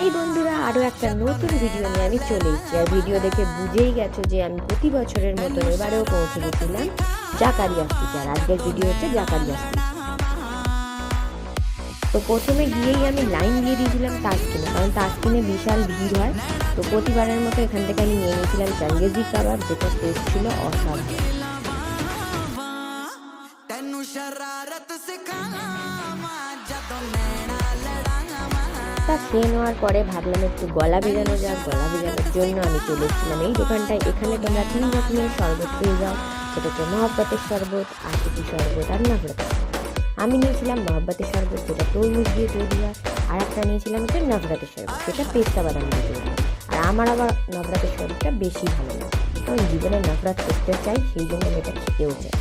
এই বন্ধুরা, আরও একটা নতুন ভিডিও নিয়ে আমি চলে এসেছি। আর ভিডিও দেখে বুঝেই গেছো যে আমি প্রতি বছরের মতন এবারেও পৌঁছে গেছিলাম জাকারিয়া স্ট্রিটে। আর আজকের ভিডিও হচ্ছে জাকারিয়া স্ট্রিট। তো প্রথমে গিয়েই আমি লাইন দিয়ে দিয়েছিলাম তাসকিনে, কারণ তাসকিনে বিশাল ভিড় হয়। তো প্রতিবারের মতো এখান থেকে আমি নিয়ে নিয়েছিলাম চাঙ্গেজি কাবাব, যেটা টেস্ট ছিল অসাধারণ। তা খেয়ে নেওয়ার পরে ভাবলাম একটু গলা ভেজানো যাক। গলা ভেজানোর জন্য আমি চলে এসেছিলাম এই দোকানটায়। এখানে তোমরা 3 রকমের শরবত পেয়ে যাও, সেটা হচ্ছে মহব্বতের শরবত, আশিকি শরবত আর নবরতের শরবত। আমি নিয়েছিলাম মহব্বতের শরবত, যেটা তরমুজ দিয়ে তৈরি হয়। আর একটা নিয়েছিলাম হচ্ছে নবরতের শরবত, যেটা পেস্তা বাদাম দিয়ে তৈরি হয়। আর আমার আবার নবরতের শরবতটা বেশি ভালো লাগে, কারণ জীবনে নবরত করতে চাই, সেই জন্য আমি এটা খেতেও চাই।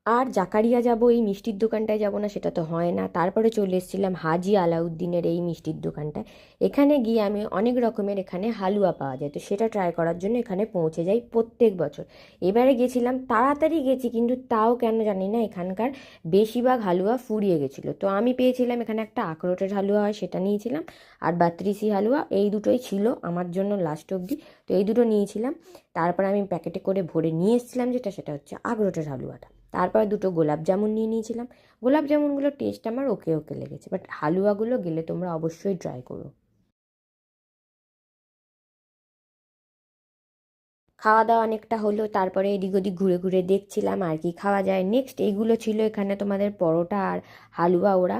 আর জাকারিয়া যাব, এই মিষ্টির দোকানটায় যাব না সেটা তো হয় না। তারপরে চলে এসেছিলাম হাজি আলাউদ্দিনের এই মিষ্টির দোকানটায়। এখানে গিয়ে আমি অনেক রকমের এখানে হালুয়া পাওয়া যায়, তো সেটা ট্রাই করার জন্য এখানে পৌঁছে যাই প্রত্যেক বছর। এবারে গেছিলাম তাড়াতাড়ি গেছি, কিন্তু তাও কেন জানি না এখানকার বেশিরভাগ হালুয়া ফুরিয়ে গেছিলো। তো আমি পেয়েছিলাম এখানে একটা আখরোটের হালুয়া হয়, সেটা নিয়েছিলাম। আর বাত্রিসি হালুয়া, এই দুটোই ছিল আমার জন্য লাস্ট অবধি। তো এই দুটো নিয়েছিলাম। তারপর আমি প্যাকেটে করে ভরে নিয়ে এসেছিলাম, সেটা হচ্ছে আখরোটের হালুয়াটা। তারপর দুটো গোলাপ জামুন নিয়ে নিয়েছিলাম। গোলাপ জামুনগুলোর টেস্ট আমার ওকে ওকে লেগেছে, বাট হালুয়াগুলো গেলে তোমরা অবশ্যই ট্রাই করো। খাওয়া দাওয়া অনেকটা হলো, তারপরে এদিক ওদিক ঘুরে ঘুরে দেখছিলাম আর কি খাওয়া যায়। নেক্সট এইগুলো ছিল এখানে তোমাদের পরোটা আর হালুয়া, ওরা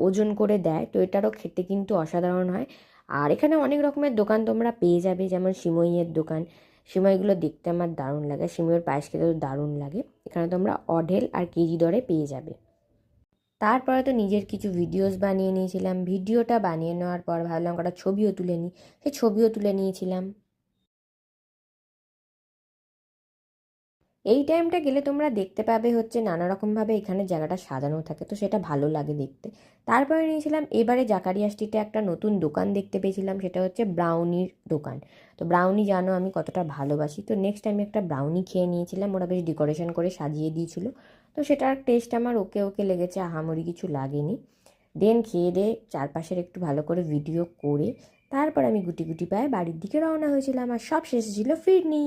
ওজন করে দেয়, তো এটারও খেতে কিন্তু অসাধারণ হয়। আর এখানে অনেক রকমের দোকান তোমরা পেয়ে যাবে, যেমন সিমইয়ের দোকান। সিমইগুলো দেখতে আমার দারুণ লাগে, সিমইয়ের পায়েস খেতেও দারুণ লাগে। এখানে তোমরা অঢেল আর কেজি দরে পেয়ে যাবে। তারপরে তো নিজের কিছু ভিডিওস বানিয়ে নিয়েছিলাম। ভিডিওটা বানিয়ে নেওয়ার পর ভাবলাম কটা ছবিও তুলে নিই, সেই ছবিও তুলে নিয়েছিলাম। এই টাইমটা গেলে তোমরা দেখতে পাবে হচ্ছে নানা রকমভাবে এখানে জায়গাটা সাজানো থাকে, তো সেটা ভালো লাগে দেখতে। তারপরে নিয়েছিলাম এবারে জাকারিয়া স্ট্রিটে একটা নতুন দোকান দেখতে পেয়েছিলাম, সেটা হচ্ছে ব্রাউনির দোকান। তো ব্রাউনি জানো আমি কতটা ভালোবাসি, তো নেক্সট আমি একটা ব্রাউনি খেয়ে নিয়েছিলাম। ওরা বেশ ডেকোরেশন করে সাজিয়ে দিয়েছিল, তো সেটার টেস্ট আমার ওকে ওকে লেগেছে, আহামরি কিছু লাগেনি। দেন খেয়ে দিয়ে চারপাশের একটু ভালো করে ভিডিও করে তারপর আমি গুটি গুটি পায়ে বাড়ির দিকে রওনা হয়েছিলাম। আর সব শেষে ছিল ফিরনি।